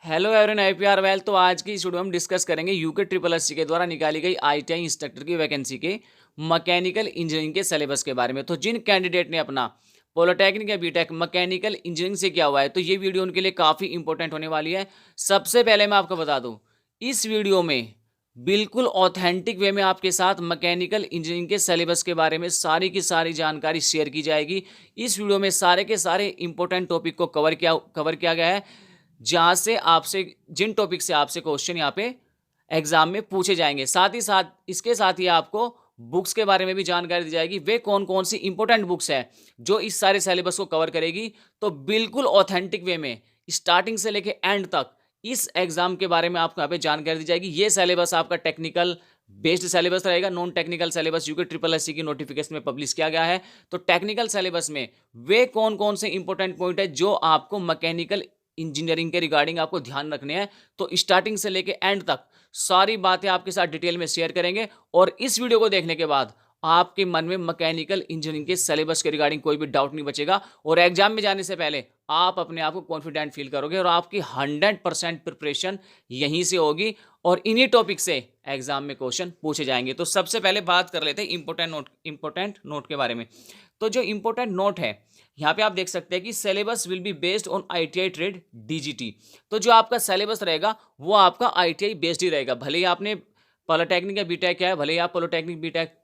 Hello everyone, I P R well. तो आज की इस वीडियो में हम डिस्कस करेंगे यूके ट्रिपल एस सी के द्वारा निकाली गई आईटीआई इंस्ट्रक्टर की वैकेंसी के मैकेनिकल इंजीनियरिंग के सिलेबस के बारे में। तो जिन कैंडिडेट ने अपना पॉलिटेक्निक या बीटेक मैकेनिकल इंजीनियरिंग से किया हुआ है तो ये वीडियो उनके लिए काफ़ी इंपॉर्टेंट होने वाली है। सबसे पहले मैं आपको बता दूं, इस वीडियो में बिल्कुल ऑथेंटिक वे में आपके साथ मैकेनिकल इंजीनियरिंग के सिलेबस के बारे में सारी की सारी जानकारी शेयर की जाएगी। इस वीडियो में सारे के सारे इंपॉर्टेंट टॉपिक को कवर किया गया है, जहां से आपसे जिन टॉपिक से आपसे क्वेश्चन यहाँ पे एग्जाम में पूछे जाएंगे। साथ ही साथ इसके साथ ही आपको बुक्स के बारे में भी जानकारी दी जाएगी, वे कौन कौन सी इंपॉर्टेंट बुक्स है जो इस सारे सिलेबस को कवर करेगी। तो बिल्कुल ऑथेंटिक वे में स्टार्टिंग से लेके एंड तक इस एग्जाम के बारे में आपको यहाँ पे जानकारी दी जाएगी। ये सिलेबस आपका टेक्निकल बेस्ड सिलेबस रहेगा। Non technical syllabus UK triple S C की नोटिफिकेशन में पब्लिश किया गया है। तो टेक्निकल सिलेबस में वे कौन कौन से इंपॉर्टेंट पॉइंट है जो आपको मैकेनिकल इंजीनियरिंग के रिगार्डिंग आपको ध्यान रखने हैं, तो स्टार्टिंग से लेके एंड तक सारी बातें आपके साथ डिटेल में शेयर करेंगे। और इस वीडियो को देखने के बाद आपके मन में मैकेनिकल इंजीनियरिंग के सिलेबस के रिगार्डिंग कोई भी डाउट नहीं बचेगा और एग्जाम में जाने से पहले आप अपने आप को कॉन्फिडेंट फील करोगे और आपकी 100% प्रिपरेशन यहीं से होगी और इन्हीं टॉपिक से एग्जाम में क्वेश्चन पूछे जाएंगे। तो सबसे पहले बात कर लेते हैं इंपॉर्टेंट नोट के बारे में। तो जो इंपॉर्टेंट नोट है यहाँ पे आप देख सकते हैं कि syllabus will be based on ITI trade DGT. तो जो आपका सिलेबस रहेगा वो आपका आईटीआई बेस्ड ही रहेगा। भले ही आपने पॉलिटेक्निक या बीटेक किया है, भले ही आप पॉलिटेक्निक बीटेक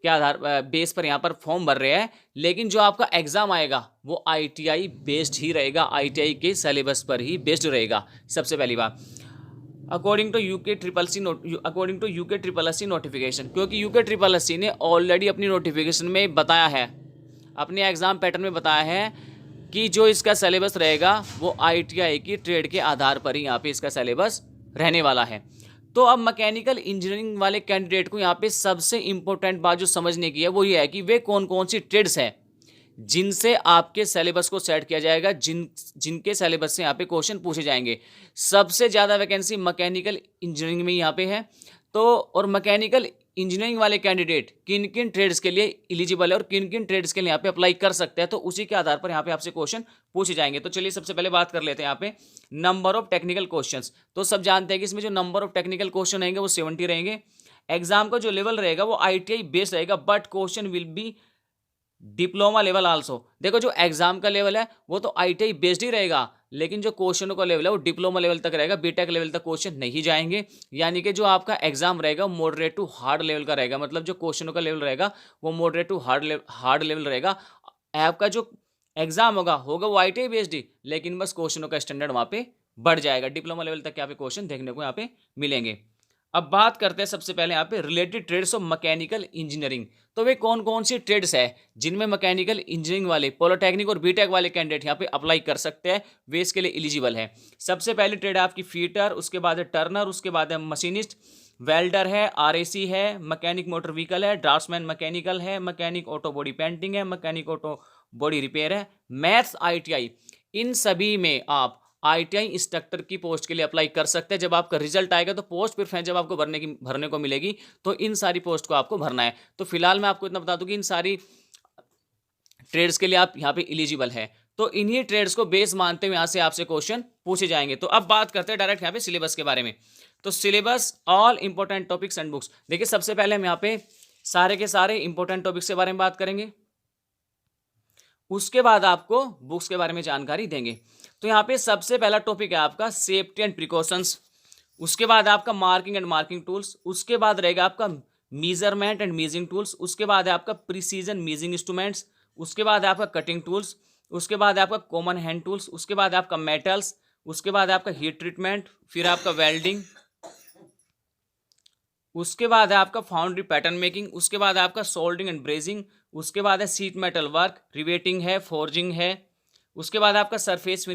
के आधार बेस पर यहाँ पर फॉर्म भर रहे हैं, लेकिन जो आपका एग्जाम आएगा वो आईटीआई बेस्ड ही रहेगा, आईटीआई के सिलेबस पर ही बेस्ड रहेगा। सबसे पहली बात, according to UK triple S C notification, क्योंकि यूके ट्रिपल एस सी ने ऑलरेडी अपनी नोटिफिकेशन में बताया है, अपने एग्जाम पैटर्न में बताया है कि जो इसका सिलेबस रहेगा वो आईटीआई की ट्रेड के आधार पर ही यहाँ पे इसका सिलेबस रहने वाला है। तो अब मैकेनिकल इंजीनियरिंग वाले कैंडिडेट को यहाँ पे सबसे इंपॉर्टेंट बात जो समझने की है वो ये है कि वे कौन कौन सी ट्रेड्स हैं जिनसे आपके सिलेबस को सेट किया जाएगा, जिनके सिलेबस से यहाँ पे क्वेश्चन पूछे जाएंगे। सबसे ज़्यादा वैकेंसी मैकेनिकल इंजीनियरिंग में यहाँ पे है। तो और मैकेनिकल इंजीनियरिंग वाले कैंडिडेट किन किन ट्रेड्स के लिए एलिजिबल है और किन किन ट्रेड्स के लिए यहाँ पे अप्लाई कर सकते हैं, तो उसी के आधार पर यहाँ पे आपसे क्वेश्चन पूछे जाएंगे। तो चलिए सबसे पहले बात कर लेते हैं यहाँ पे नंबर ऑफ टेक्निकल क्वेश्चंस। तो सब जानते हैं कि इसमें जो नंबर ऑफ टेक्निकल क्वेश्चन रहेंगे वो 70 रहेंगे। एग्जाम का जो लेवल रहेगा वो आईटीआई बेस्ड रहेगा, but question will be diploma level also. देखो जो एग्जाम का लेवल है वो तो आईटीआई बेस्ड ही रहेगा, लेकिन जो क्वेश्चनों का लेवल है वो डिप्लोमा लेवल तक रहेगा, बीटेक लेवल तक क्वेश्चन नहीं जाएंगे। यानी कि जो आपका एग्जाम रहेगा वो मॉडरेट टू हार्ड लेवल का रहेगा, मतलब जो क्वेश्चनों का लेवल रहेगा वो मॉडरेट टू हार्ड लेवल रहेगा। आपका जो एग्जाम होगा वो आईटीआई बेस्ड ही, लेकिन बस क्वेश्चनों का स्टैंडर्ड वहाँ पे बढ़ जाएगा, डिप्लोमा लेवल तक यहाँ पे क्वेश्चन देखने को यहाँ पे मिलेंगे। अब बात करते हैं सबसे पहले यहाँ पे related trades of mechanical engineering. तो वे कौन कौन सी ट्रेड्स है जिनमें मैकेनिकल इंजीनियरिंग वाले पॉलिटेक्निक और बीटेक वाले कैंडिडेट यहाँ पे अप्लाई कर सकते हैं, वे इसके लिए एलिजिबल है। सबसे पहली ट्रेड है आपकी फीटर, उसके बाद है टर्नर, उसके बाद है मशीनिस्ट, वेल्डर है, आरएसी है, मैकेनिक मोटर व्हीकल है, ड्राफ्ट्समैन मैकेनिकल है, मैकेनिक ऑटो बॉडी पेंटिंग है, मैकेनिक ऑटो बॉडी रिपेयर है, मैथ्स आईटीआई। इन सभी में आप आईटीआई इंस्ट्रक्टर की पोस्ट के लिए अप्लाई कर सकते हैं। जब आपका रिजल्ट आएगा तो पोस्ट प्रेफरेंस जब आपको भरने को मिलेगी तो इन सारी पोस्ट को आपको भरना है। तो फिलहाल मैं आपको इतना बता दूं कि इन सारी ट्रेड्स के लिए आप यहाँ पे एलिजिबल है। तो इन्हीं ट्रेड्स को बेस मानते हुए यहाँ से आपसे क्वेश्चन पूछे जाएंगे। तो अब बात करते हैं डायरेक्ट यहाँ पे सिलेबस के बारे में। तो syllabus all important topics and books. देखिए सबसे पहले हम यहाँ पे सारे के सारे इंपॉर्टेंट टॉपिक्स के बारे में बात करेंगे, उसके बाद आपको बुक्स के बारे में जानकारी देंगे। तो यहाँ पे सबसे पहला टॉपिक है आपका सेफ्टी एंड प्रिकॉशंस, उसके बाद आपका मार्किंग एंड मार्किंग टूल्स, उसके बाद रहेगा आपका मीजरमेंट एंड मीजिंग टूल्स, उसके बाद है आपका प्रिसीजन मीजिंग इंस्ट्रूमेंट्स, उसके बाद है आपका कटिंग टूल्स, उसके बाद है आपका कॉमन हैंड टूल्स, उसके बाद है आपका मेटल्स, उसके बाद है आपका हीट ट्रीटमेंट, फिर आपका वेल्डिंग, उसके बाद है आपका फाउंड्री पैटर्न मेकिंग, उसके बाद है आपका सोल्डरिंग एंड ब्रेजिंग, उसके बाद है सीट मेटल वर्क, रिवेटिंग है, फोर्जिंग है, उसके बाद आपका सरफेस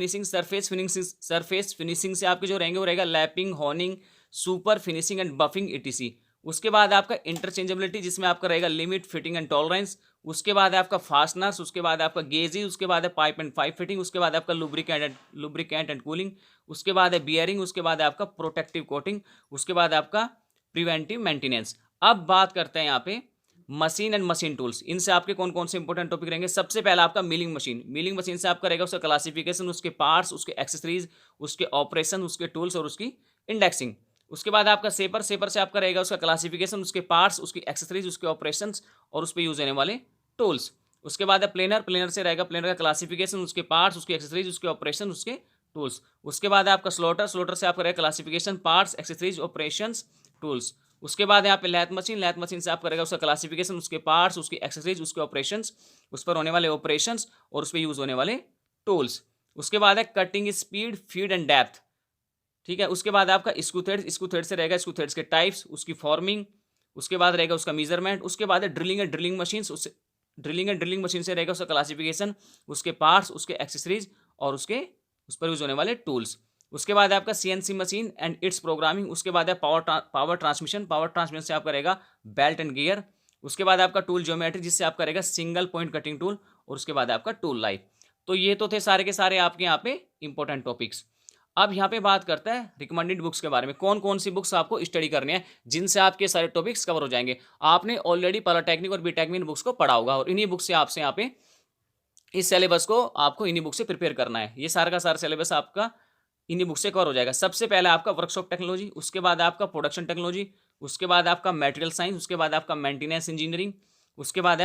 फिनिशिंग से आपके जो रहेंगे वो रहेगा lapping, honing, super finishing and buffing etc. उसके बाद आपका इंटरचेंजेबिलिटी जिसमें आपका रहेगा लिमिट, फिटिंग एंड टॉलरेंस, उसके बाद है आपका फास्टनर्स, उसके बाद आपका गेजी, उसके बाद है पाइप एंड पाइप फिटिंग, उसके बाद आपका लुब्रिकेंट एंड कूलिंग, उसके बाद है बियरिंग, उसके बाद है आपका प्रोटेक्टिव कोटिंग, उसके बाद आपका प्रिवेंटिव मेंटेनेंस। अब बात करते हैं यहाँ पे मशीन एंड मशीन टूल्स, इनसे आपके कौन कौन से इंपॉर्टेंट टॉपिक रहेंगे। सबसे पहला आपका मिलिंग मशीन, मिलिंग मशीन से आपका रहेगा उसका क्लासिफिकेशन, उसके पार्ट्स, उसके एक्सेसरीज, उसके ऑपरेशन, उसके टूल्स और उसकी इंडेक्सिंग। उसके बाद आपका सेपर, सेपर से आपका रहेगा उसका क्लासिफिकेशन, उसके पार्ट्स, उसकी एक्सेसरीज, उसके ऑपरेशन और उस पर यूज होने वाले टूल्स। उसके बाद है प्लेनर, प्लेनर से रहेगा प्लेनर का क्लासिफिकेशन, उसके पार्ट्स, उसकी एक्सेसरीज, उसके ऑपरेशन, उसके टूल्स। उसके बाद है आपका स्लॉटर, स्लॉटर से आपका रहेगा classification, parts, accessories, operations, tools. उसके बाद यहाँ पे लैथ मशीन, लैथ मशीन से आपका रहेगा उसका क्लासिफिकेशन, उसके पार्ट्स, उसकी एक्सेसरीज, उसके ऑपरेशंस, उस पर होने वाले ऑपरेशंस और उस पर यूज होने वाले टूल्स। उसके बाद है cutting speed, feed and depth, ठीक है। उसके बाद आपका स्क्रू थ्रेड, स्क्रू थ्रेड से रहेगा स्क्रू थ्रेड्स के टाइप्स, उसकी फॉर्मिंग। उसके बाद रहेगा उसका मेजरमेंट। उसके बाद है ड्रिलिंग एंड ड्रिलिंग मशीन, उससे ड्रिलिंग एंड ड्रिलिंग मशीन से रहेगा उसका क्लासिफिकेशन, उसके पार्ट्स, उसके एक्सेसरीज और उसके उस पर यूज होने वाले टूल्स। उसके बाद है आपका CNC machine and it's programming. उसके बाद है पावर ट्रांसमिशन, पावर ट्रांसमिशन से आपका रहेगा बेल्ट एंड गियर। उसके बाद आपका टूल ज्योमेट्री, जिससे आपका रहेगा सिंगल पॉइंट कटिंग टूल। और उसके बाद आपका टूल लाइफ। तो ये तो थे सारे के सारे आपके यहाँ पे इंपॉर्टेंट टॉपिक्स। अब यहाँ पे बात करता है रिकमेंडेड बुक्स के बारे में, कौन कौन सी बुक्स आपको स्टडी करनी है जिनसे आपके सारे टॉपिक्स कवर हो जाएंगे। आपने ऑलरेडी पॉलिटेक्निक और बीटेक में इन बुक्स को पढ़ा होगा और इन्हीं बुक्स से आपसे यहाँ पे इस सिलेबस को आपको इन्हीं बुक से प्रिपेयर करना है। ये सारा का सारा सिलेबस आपका इन्हीं बुक से कवर हो जाएगा। सबसे पहले आपका वर्कशॉप टेक्नोलॉजी, उसके बाद आपका प्रोडक्शन टेक्नोलॉजी, उसके बाद आपका मटेरियल साइंस, उसके बाद आपका मेंटेनेंस इंजीनियरिंग, उसके बाद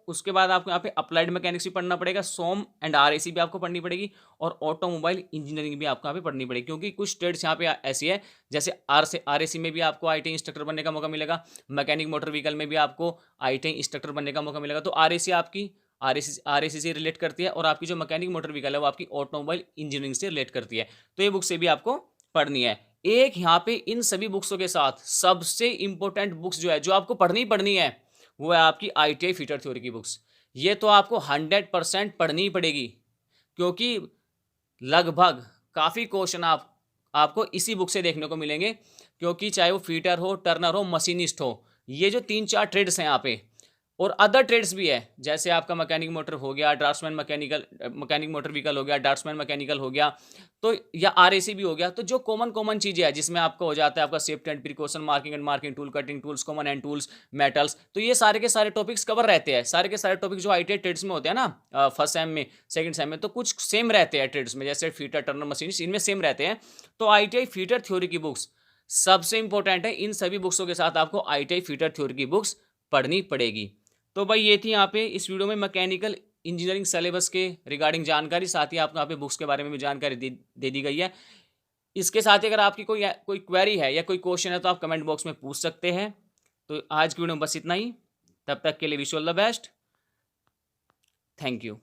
उसके बाद आपको यहाँ पे अप्लाइड मैकेनिक्स भी पढ़ना पड़ेगा, सोम एंड आरएसी भी आपको पढ़नी पड़ेगी और ऑटोमोबाइल इंजीनियरिंग भी आपको यहाँ पे पढ़नी पड़ेगी। क्योंकि कुछ ट्रेड्स यहाँ पे ऐसी है, जैसे आरएसी में भी आपको आईटी इंस्ट्रक्टर बनने का मौका मिलेगा, मैकेनिक मोटर व्हीकल में भी आपको आईटी इंस्ट्रक्टर बनने का मौका मिलेगा। तो आरएसी आपकी आरएसी से रिलेट करती है और आपकी जो मैकेनिक मोटर व्हीकल है वो आपकी ऑटोमोबाइल इंजीनियरिंग से रिलेट करती है। तो ये बुक से भी आपको पढ़नी है। एक यहाँ पे इन सभी बुक्सों के साथ सबसे इंपॉर्टेंट बुक्स जो है, जो आपको पढ़नी है, वो है आपकी आईटीआई फीटर थ्योरी की बुक्स। ये तो आपको 100% पढ़नी ही पड़ेगी, क्योंकि लगभग काफ़ी क्वेश्चन आपको इसी बुक से देखने को मिलेंगे। क्योंकि चाहे वो फीटर हो, टर्नर हो, मशीनिस्ट हो, ये जो 3-4 ट्रेड्स हैं यहाँ पे, और अदर ट्रेड्स भी है, जैसे आपका मैकेनिक मोटर हो गया, ड्राफ्ट्समैन मैकेनिक मोटर व्हीकल हो गया, ड्राफ्ट्समैन मैकेनिकल हो गया, तो या आरएसी भी हो गया। तो जो कॉमन चीज़ें हैं जिसमें आपका हो जाता है आपका safety and precaution, marking tool, cutting tools, common and tools, metals, तो ये सारे के सारे टॉपिक्स कवर रहते हैं। सारे के सारे टॉपिक जो आईटीआई ट्रेड्स में होते हैं ना, फर्स्ट सेम में, सेकंड सेम में, तो कुछ सेम रहते हैं ट्रेड्स में, जैसे फीटर, टर्नर, मशीनिस्ट, इनमें सेम रहते हैं। तो आईटीआई फीटर थ्योरी की बुक्स सबसे इंपॉर्टेंट है। इन सभी बुक्सों के साथ आपको आईटीआई फीटर थ्योरी की बुक्स पढ़नी पड़ेगी। तो भाई ये थी यहाँ पे इस वीडियो में मैकेनिकल इंजीनियरिंग सिलेबस के रिगार्डिंग जानकारी, साथ ही आपको यहाँ पे बुक्स के बारे में भी जानकारी दे दी गई है। इसके साथ ही अगर आपकी कोई क्वेरी है या कोई क्वेश्चन है तो आप कमेंट बॉक्स में पूछ सकते हैं। तो आज की वीडियो में बस इतना ही, तब तक के लिए wish you all the best, thank you.